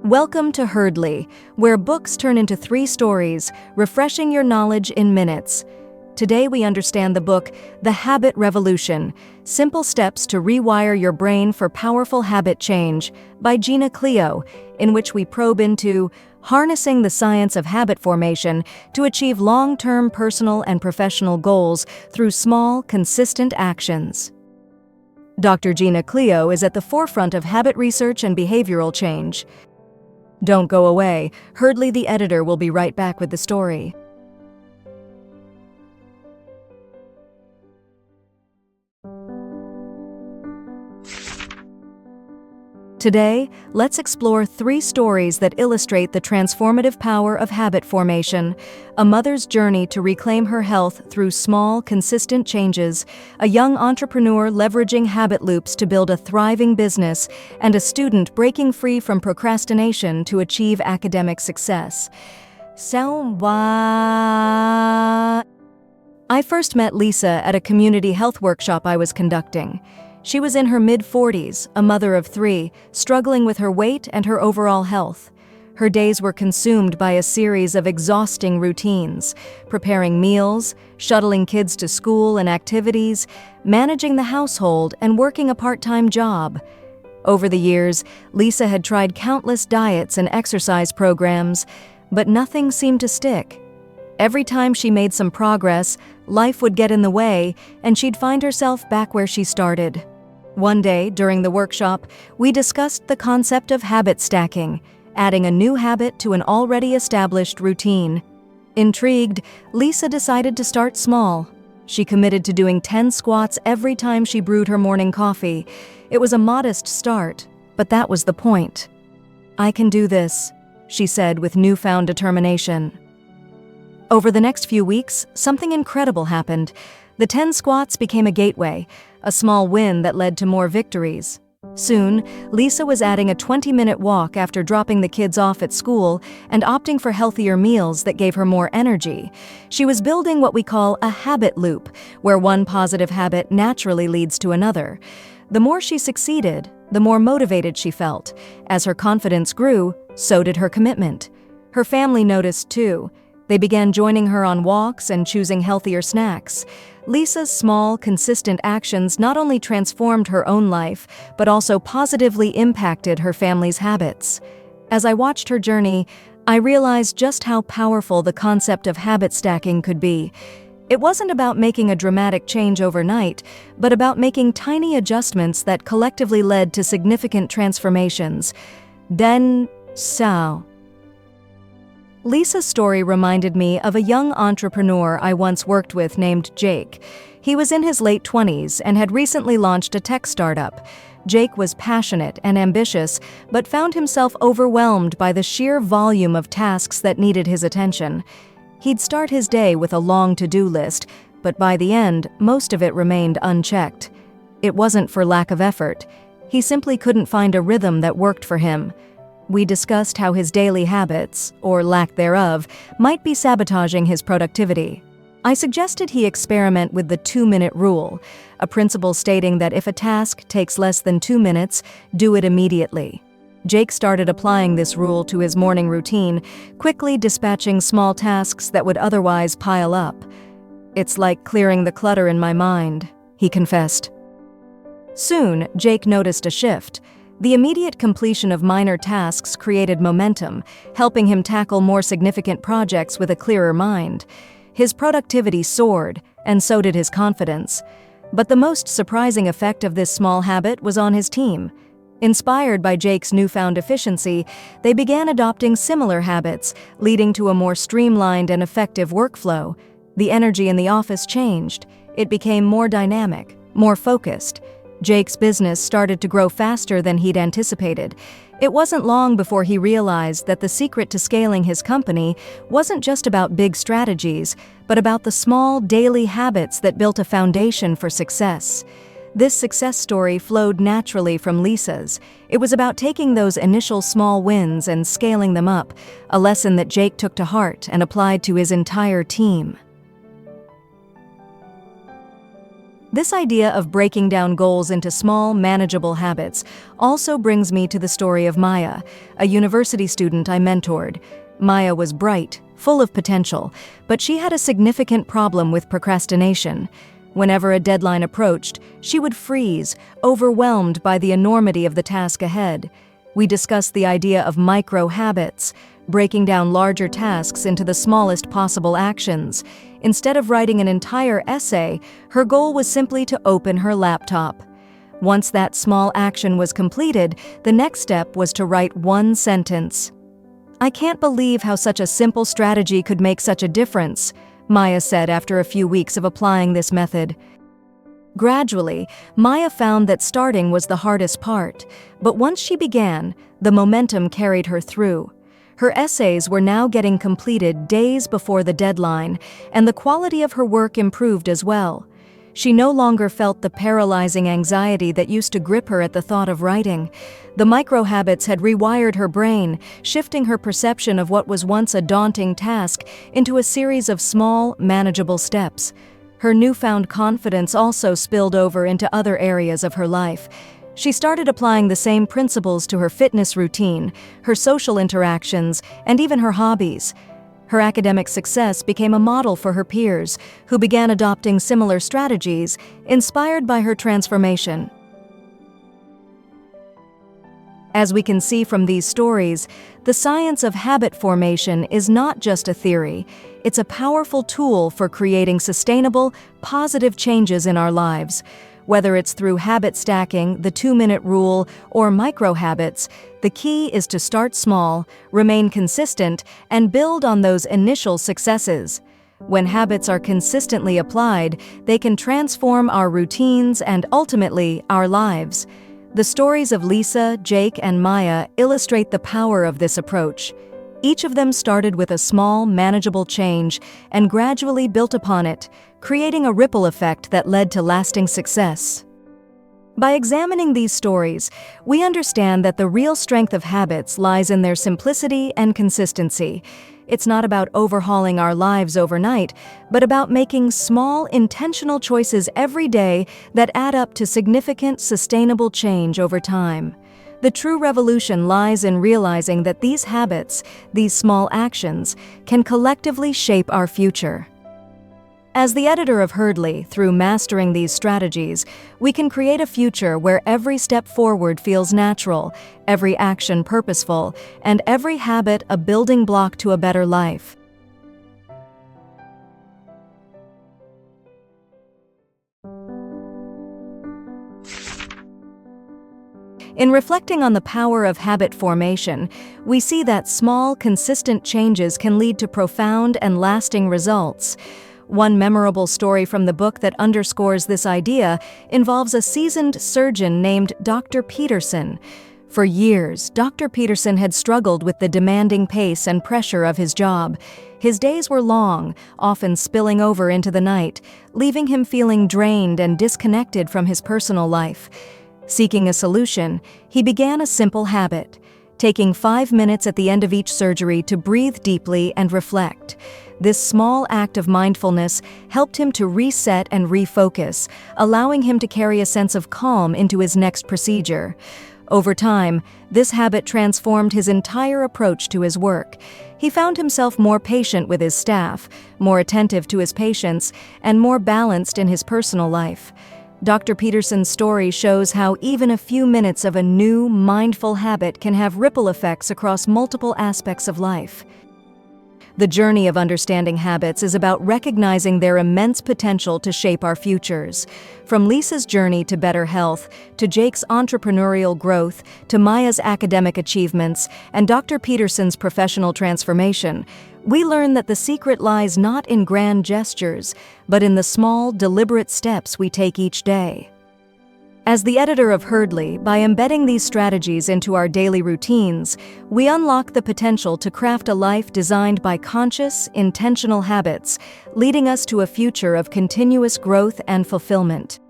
Welcome to Herdly, where books turn into 3 stories, refreshing your knowledge in minutes. Today we understand the book, The Habit Revolution, Simple Steps to Rewire Your Brain for Powerful Habit Change, by Gina Cleo, in which we probe into harnessing the science of habit formation to achieve long-term personal and professional goals through small, consistent actions. Dr. Gina Cleo is at the forefront of habit research and behavioral change. Don't go away. Herdly the editor will be right back with the story. Today, let's explore 3 stories that illustrate the transformative power of habit formation: a mother's journey to reclaim her health through small, consistent changes, a young entrepreneur leveraging habit loops to build a thriving business, and a student breaking free from procrastination to achieve academic success. I first met Lisa at a community health workshop I was conducting. She was in her mid-40s, a mother of 3, struggling with her weight and her overall health. Her days were consumed by a series of exhausting routines: preparing meals, shuttling kids to school and activities, managing the household, and working a part-time job. Over the years, Lisa had tried countless diets and exercise programs, but nothing seemed to stick. Every time she made some progress, life would get in the way, and she'd find herself back where she started. One day, during the workshop, we discussed the concept of habit stacking, adding a new habit to an already established routine. Intrigued, Lisa decided to start small. She committed to doing 10 squats every time she brewed her morning coffee. It was a modest start, but that was the point. "I can do this," she said with newfound determination. Over the next few weeks, something incredible happened. The 10 squats became a gateway, a small win that led to more victories. Soon, Lisa was adding a 20-minute walk after dropping the kids off at school and opting for healthier meals that gave her more energy. She was building what we call a habit loop, where one positive habit naturally leads to another. The more she succeeded, the more motivated she felt. As her confidence grew, so did her commitment. Her family noticed too. They began joining her on walks and choosing healthier snacks. Lisa's small, consistent actions not only transformed her own life, but also positively impacted her family's habits. As I watched her journey, I realized just how powerful the concept of habit stacking could be. It wasn't about making a dramatic change overnight, but about making tiny adjustments that collectively led to significant transformations. Lisa's story reminded me of a young entrepreneur I once worked with named Jake. He was in his late 20s and had recently launched a tech startup. Jake was passionate and ambitious, but found himself overwhelmed by the sheer volume of tasks that needed his attention. He'd start his day with a long to-do list, but by the end, most of it remained unchecked. It wasn't for lack of effort. He simply couldn't find a rhythm that worked for him. We discussed how his daily habits, or lack thereof, might be sabotaging his productivity. I suggested he experiment with the 2-minute rule, a principle stating that if a task takes less than 2 minutes, do it immediately. Jake started applying this rule to his morning routine, quickly dispatching small tasks that would otherwise pile up. "It's like clearing the clutter in my mind," he confessed. Soon, Jake noticed a shift. The immediate completion of minor tasks created momentum, helping him tackle more significant projects with a clearer mind. His productivity soared, and so did his confidence. But the most surprising effect of this small habit was on his team. Inspired by Jake's newfound efficiency, they began adopting similar habits, leading to a more streamlined and effective workflow. The energy in the office changed. It became more dynamic, more focused. Jake's business started to grow faster than he'd anticipated. It wasn't long before he realized that the secret to scaling his company wasn't just about big strategies, but about the small, daily habits that built a foundation for success. This success story flowed naturally from Lisa's. It was about taking those initial small wins and scaling them up, a lesson that Jake took to heart and applied to his entire team. This idea of breaking down goals into small, manageable habits also brings me to the story of Maya, a university student I mentored. Maya was bright, full of potential, but she had a significant problem with procrastination. Whenever a deadline approached, she would freeze, overwhelmed by the enormity of the task ahead. We discussed the idea of micro-habits, breaking down larger tasks into the smallest possible actions. Instead of writing an entire essay, her goal was simply to open her laptop. Once that small action was completed, the next step was to write one sentence. "I can't believe how such a simple strategy could make such a difference," Maya said after a few weeks of applying this method. Gradually, Maya found that starting was the hardest part, but once she began, the momentum carried her through. Her essays were now getting completed days before the deadline, and the quality of her work improved as well. She no longer felt the paralyzing anxiety that used to grip her at the thought of writing. The micro-habits had rewired her brain, shifting her perception of what was once a daunting task into a series of small, manageable steps. Her newfound confidence also spilled over into other areas of her life. She started applying the same principles to her fitness routine, her social interactions, and even her hobbies. Her academic success became a model for her peers, who began adopting similar strategies, inspired by her transformation. As we can see from these stories, the science of habit formation is not just a theory, it's a powerful tool for creating sustainable, positive changes in our lives. Whether it's through habit stacking, the 2-minute rule, or micro-habits, the key is to start small, remain consistent, and build on those initial successes. When habits are consistently applied, they can transform our routines and ultimately our lives. The stories of Lisa, Jake, and Maya illustrate the power of this approach. Each of them started with a small, manageable change and gradually built upon it, creating a ripple effect that led to lasting success. By examining these stories, we understand that the real strength of habits lies in their simplicity and consistency. It's not about overhauling our lives overnight, but about making small, intentional choices every day that add up to significant, sustainable change over time. The true revolution lies in realizing that these habits, these small actions, can collectively shape our future. As the editor of Herdly, through mastering these strategies, we can create a future where every step forward feels natural, every action purposeful, and every habit a building block to a better life. In reflecting on the power of habit formation, we see that small, consistent changes can lead to profound and lasting results. One memorable story from the book that underscores this idea involves a seasoned surgeon named Dr. Peterson. For years, Dr. Peterson had struggled with the demanding pace and pressure of his job. His days were long, often spilling over into the night, leaving him feeling drained and disconnected from his personal life. Seeking a solution, he began a simple habit, taking 5 minutes at the end of each surgery to breathe deeply and reflect. This small act of mindfulness helped him to reset and refocus, allowing him to carry a sense of calm into his next procedure. Over time, this habit transformed his entire approach to his work. He found himself more patient with his staff, more attentive to his patients, and more balanced in his personal life. Dr. Peterson's story shows how even a few minutes of a new, mindful habit can have ripple effects across multiple aspects of life. The journey of understanding habits is about recognizing their immense potential to shape our futures. From Lisa's journey to better health, to Jake's entrepreneurial growth, to Maya's academic achievements, and Dr. Peterson's professional transformation, we learn that the secret lies not in grand gestures, but in the small, deliberate steps we take each day. As the editor of Herdly, by embedding these strategies into our daily routines, we unlock the potential to craft a life designed by conscious, intentional habits, leading us to a future of continuous growth and fulfillment.